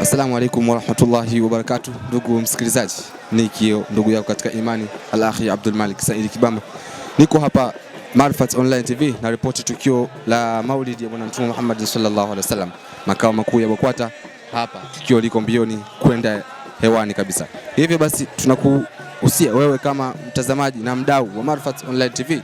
Assalamu alaikum warahmatullahi wabarakatuh. Ndugu msikilizaji, ndugu yako katika imani Al-Akhi Abdul Malik Saidi Kibamba. Niko hapa Marifat Online TV na ripoti tukio la Maulid ya Bwana Mtume Muhammad sallallahu alaihi wasallam, makao makuu ya BAKWATA. Hapa tukio liko mbioni kwenda hewani kabisa. Hivyo basi tunakuhusia wewe kama mtazamaji na mdau wa Marifat Online TV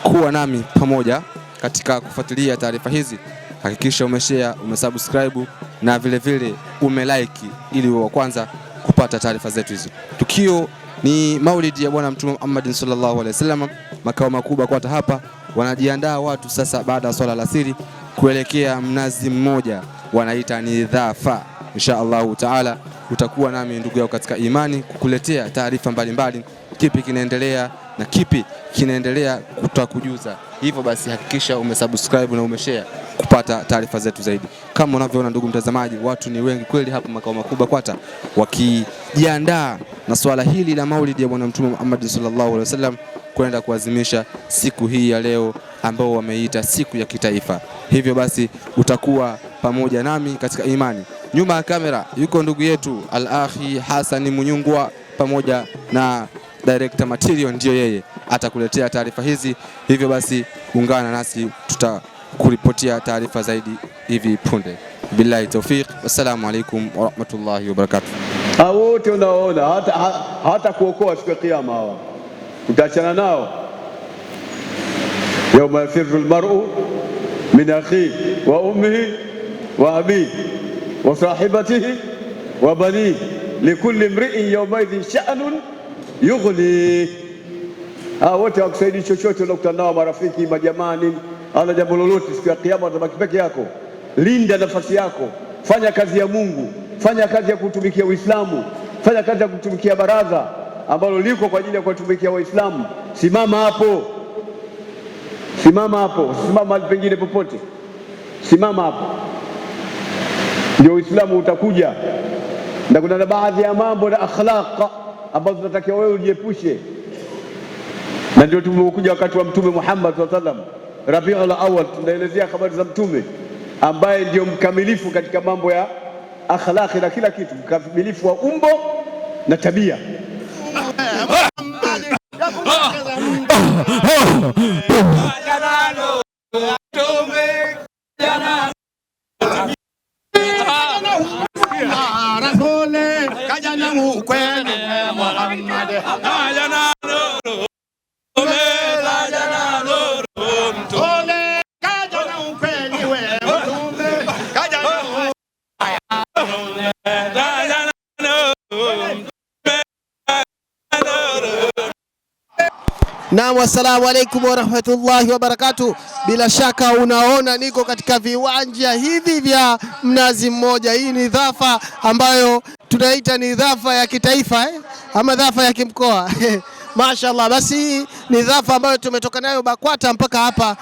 kuwa nami pamoja katika kufuatilia taarifa hizi. Hakikisha umeshare, umesubscribe na vile vile umelike ili uwe wa kwanza kupata taarifa zetu hizi. Tukio ni Maulid ya Bwana Mtume Muhammad sallallahu alaihi wasallam, makao makuu BAKWATA. Hapa wanajiandaa watu sasa baada ya swala la asiri kuelekea mnazi mmoja, wanaita ni dhafa. Insha Allahu taala utakuwa nami ndugu yako katika imani kukuletea taarifa mbalimbali, kipi kinaendelea na kipi kinaendelea kutakujuza. Hivyo basi hakikisha umesubscribe na umeshare kupata taarifa zetu zaidi. Kama unavyoona ndugu mtazamaji, watu ni wengi kweli hapa makao makuu BAKWATA wakijiandaa na swala hili la Maulid ya Bwana Mtume Muhammad sallallahu alaihi wasallam kwenda kuadhimisha siku hii ya leo ambao wameita siku ya kitaifa. Hivyo basi utakuwa pamoja nami katika imani. Nyuma ya kamera yuko ndugu yetu Al-Akhi Hassan Munyungwa pamoja na director material, ndio yeye atakuletea taarifa hizi. Hivyo basi ungana nasi, tutakuripotia taarifa zaidi hivi punde. Billahi tawfiq, wassalamu alaikum warahmatullahi wabarakatuh. Wote unaona hata kuokoa siku ya kiyama hawa utaachana nao. Yawma yafirru almar'u min akhihi wa ummihi wa abihi wa sahibatihi wa banihi likulli imri'in yawma idhin sha'nun yughni. Wote wakusaidi chochote, unakutana nao marafiki, majamani, ana jambo lolote, siku ya kiyama utabaki peke yako. Linda nafasi yako, fanya kazi ya Mungu, fanya kazi ya kutumikia Uislamu, fanya kazi ya kutumikia baraza ambalo liko kwa ajili ya kutumikia Waislamu. Simama hapo, simama hapo, simama mahali pengine popote, simama hapo, ndio Uislamu utakuja. Na kuna baadhi ya mambo na akhlaq ambazo tunatakiwa wewe ujiepushe, na ndio tumekuja wakati wa Mtume Muhammad sallallahu alaihi wasallam, Rabiul Awwal, tunaelezea habari za Mtume ambaye ndio mkamilifu katika mambo ya akhlaqi na kila kitu, mkamilifu wa umbo na tabia. Naam, assalamu alaikum warahmatullahi wabarakatuh. Bila shaka unaona niko katika viwanja hivi vya mnazi mmoja. Hii ni dhafa ambayo tunaita ni dhafa ya kitaifa ama dhafa ya kimkoa. Mashaallah, basi ni dhafa ambayo tumetoka nayo BAKWATA mpaka hapa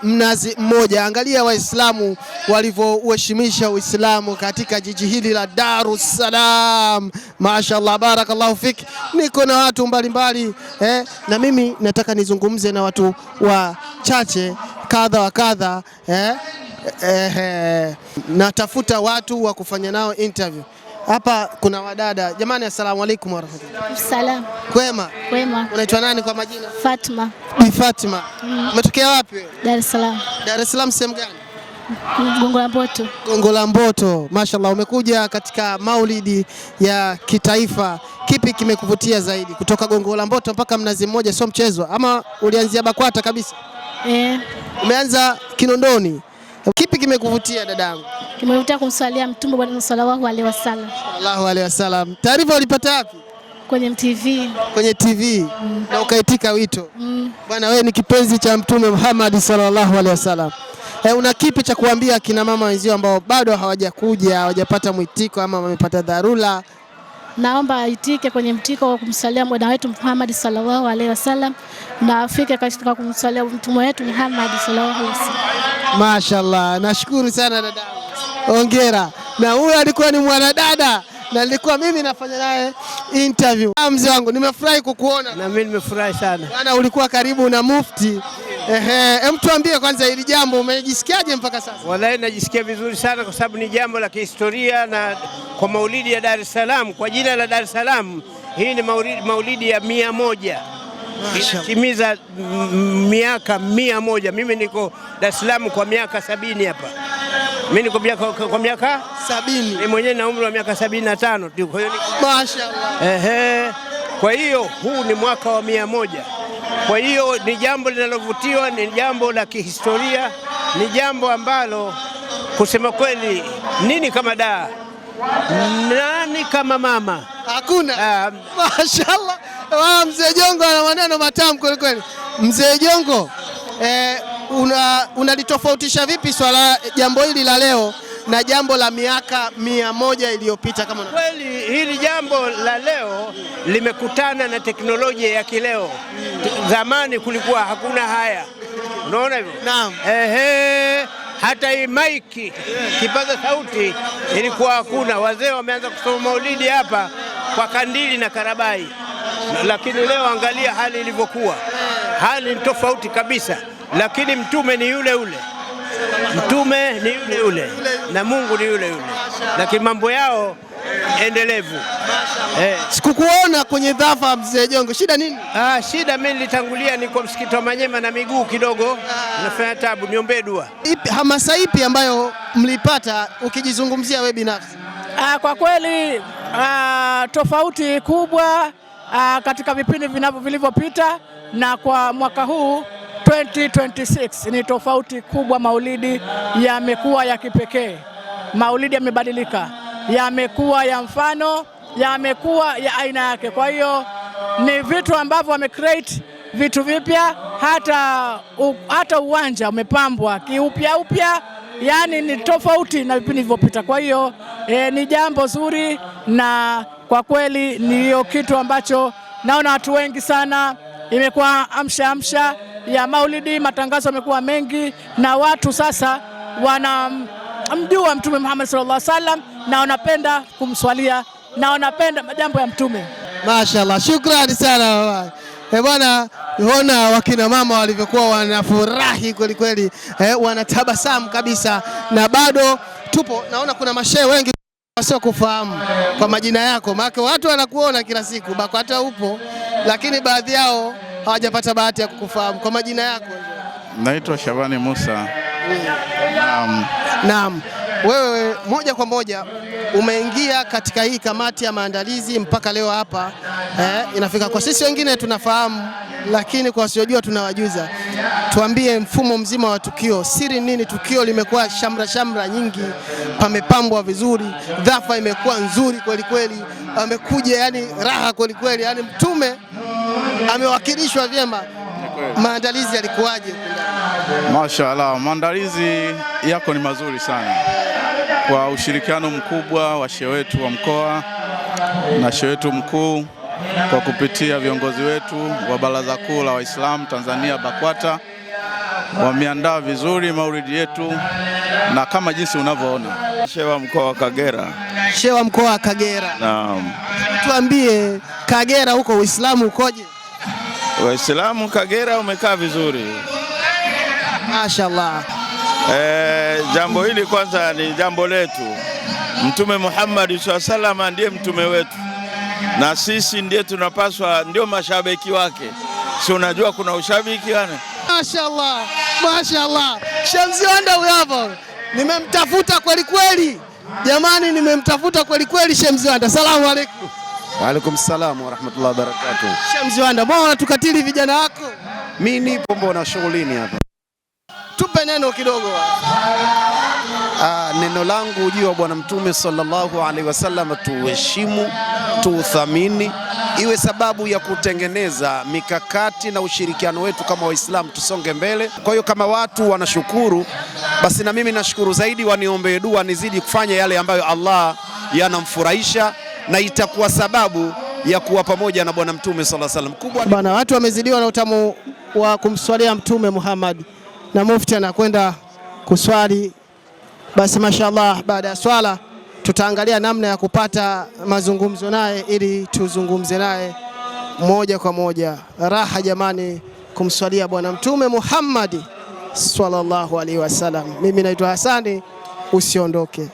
mnazi mmoja. Angalia Waislamu walivyouheshimisha Uislamu katika jiji hili la Dar es Salaam. Mashaallah, barakallahu fik. Niko na watu mbalimbali na mimi nataka nizungumze na watu wachache kadha wa kadha natafuta watu wa kufanya nao interview. Hapa kuna wadada. Jamani, assalamu alaikum warahmatullahi. Salam. Kwema? Kwema. Unaitwa nani kwa majina? Fatma. Bi Fatma. Umetokea wapi wewe? Dar es Salaam. Dar es Salaam sehemu gani? Gongo la Mboto. Gongo la Mboto. Mashaallah, umekuja katika Maulidi ya kitaifa. Kipi kimekuvutia zaidi kutoka Gongo la Mboto mpaka mnazi mmoja? Sio mchezo, ama ulianzia BAKWATA kabisa? Umeanza Kinondoni. Kipi kimekuvutia dadangu? Kimevutia kumswalia Mtume Bwana sallallahu alaihi wasallam. Sallallahu alaihi wasallam. Taarifa ulipata wapi? Kwenye TV. Kwenye TV. Na ukaitika wito. Bwana, wewe ni kipenzi cha Mtume Muhammad sallallahu alaihi wasallam. Una kipi cha kuambia kina mama wenzio ambao bado hawajakuja, hawajapata mwitiko ama wamepata dharura? Naomba aitike kwenye mtiko wa kumsalia bwana wetu Muhammad sallallahu alaihi wasallam na afike katika kumsalia mtume wetu Muhammad sallallahu alaihi wasallam. Mashaallah, nashukuru sana dada. Hongera. Na huyu alikuwa ni mwanadada na nilikuwa mimi nafanya naye interview. Mzee wangu, nimefurahi kukuona. Na mimi nimefurahi sana. Bwana, ulikuwa karibu na mufti Tuambie kwanza hili jambo umejisikiaje mpaka sasa? Wallahi najisikia vizuri sana kwa sababu ni jambo la kihistoria, na kwa maulidi ya Dar es Salaam, kwa jina la Dar es Salaam, hii ni maulidi ya 100. Inatimiza miaka 100. Mimi niko Dar es Salaam kwa miaka 70 hapa. Mimi niko kwa miaka 70. Mimi mwenyewe na umri wa miaka 75 tu. Kwa hiyo mashaallah. Kwa hiyo huu ni mwaka wa 100. Kwa hiyo ni jambo linalovutiwa, ni jambo la kihistoria, ni jambo ambalo kusema kweli, nini kama Dar? Nani kama mama? Hakuna. Mashaallah. Mzee Jongo ana maneno matamu kweli kweli. Mzee Jongo, unalitofautisha vipi swala jambo hili la leo na jambo la miaka 100 iliyopita? Kama kweli hili jambo la leo limekutana na teknolojia ya kileo. Zamani kulikuwa hakuna haya, unaona hivyo? Naam. Hata hii maiki kipaza sauti ilikuwa hakuna. Wazee wameanza kusoma maulidi hapa kwa kandili na karabai, lakini leo angalia hali ilivyokuwa. Hali ni tofauti kabisa, lakini mtume ni yule yule. Mtume ni yule yule na Mungu ni yule yule, lakini mambo yao endelevu. Sikukuona kwenye dhafa Mzee Jongo, shida nini? Shida mimi nilitangulia, ni kwa msikiti wa Manyema na miguu kidogo nafanya tabu, niombee dua. Hamasa ipi ambayo mlipata ukijizungumzia wewe binafsi? Kwa kweli tofauti kubwa katika vipindi vilivyopita na kwa mwaka huu 2026 ni tofauti kubwa. Maulidi yamekuwa ya kipekee, maulidi yamebadilika, yamekuwa ya mfano, yamekuwa ya aina yake. Kwa hiyo ni vitu ambavyo wamecreate vitu vipya, hata uwanja umepambwa kiupya, yani ni tofauti na vipindi vilivyopita. Kwa hiyo ni jambo zuri, na kwa kweli ni kitu ambacho naona watu wengi sana, imekuwa amsha ya maulidi, matangazo yamekuwa mengi na watu sasa wanamjua Mtume Muhammad sallallahu alaihi wasallam na wanapenda kumswalia na wanapenda majambo ya Mtume. Mashaallah, shukrani sana bwana. Ona wakina mama walivyokuwa wanafurahi kweli kweli, wanatabasamu kabisa, na bado tupo. Naona kuna mashehe wengi wasio kufahamu kwa majina yako, maana watu wanakuona kila siku BAKWATA upo, lakini baadhi yao hawajapata bahati ya kukufahamu kwa majina yako. Naitwa Shabani Musa. Naam. Wewe moja kwa moja umeingia katika hii kamati ya maandalizi mpaka leo hapa. Inafika kwa sisi wengine tunafahamu, lakini kwa wasiojua tunawajuza. Tuambie mfumo mzima wa tukio, siri nini? Tukio limekuwa shamra nyingi, pamepambwa vizuri, dhafa imekuwa nzuri kweli kweli, amekuja yani raha kweli kweli, yani Mtume amewakilishwa vyema. Maandalizi yalikuwaje? Mashaallah, maandalizi yako ni mazuri sana, kwa ushirikiano mkubwa wa shehe wetu wa mkoa na shehe wetu mkuu, kwa kupitia viongozi wetu wa Baraza Kuu la Waislamu Tanzania BAKWATA, wameandaa vizuri maulidi yetu, na kama jinsi unavyoona. Shehe wa mkoa wa Kagera. Shehe wa mkoa wa Kagera. Naam. Tuambie Kagera huko Uislamu ukoje? Waislamu Kagera umekaa vizuri. Mashaallah. Jambo hili kwanza ni jambo letu. Mtume Muhammad sallallahu alaihi wasallam ndiye mtume wetu, na sisi ndiye tunapaswa, ndio mashabiki wake. Si unajua kuna ushabiki gani? Mashaallah. Mashaallah. Shemziwanda huyo hapo. Nimemtafuta kweli kweli. Jamani, nimemtafuta kweli kweli Shemziwanda. Asalamu alaykum. Wa alaikum salaam wa rahmatullahi wa barakatuh. Shemziwanda, mbona unatukatili vijana wako? Mimi nipo mbona shughulini hapa. Tupe neno kidogo. Neno langu ujio wa Bwana Mtume sallallahu alaihi wasallam, tuheshimu, tuthamini, iwe sababu ya kutengeneza mikakati na ushirikiano wetu kama Waislamu, tusonge mbele. Kwa hiyo kama watu wanashukuru, basi na mimi nashukuru zaidi, waniombee dua nizidi kufanya yale ambayo Allah yanamfurahisha, na itakuwa sababu ya kuwa pamoja na Bwana Mtume sallallahu alaihi wasallam. Bwana, watu wamezidiwa na utamu wa kumswalia Mtume Muhammad, na mufti anakwenda kuswali. Basi mashaallah, baada ya swala tutaangalia namna ya kupata mazungumzo naye ili tuzungumze naye moja kwa moja. Raha jamani kumswalia Bwana Mtume Muhammad sallallahu alaihi wasallam. Mimi naitwa Hasani, usiondoke.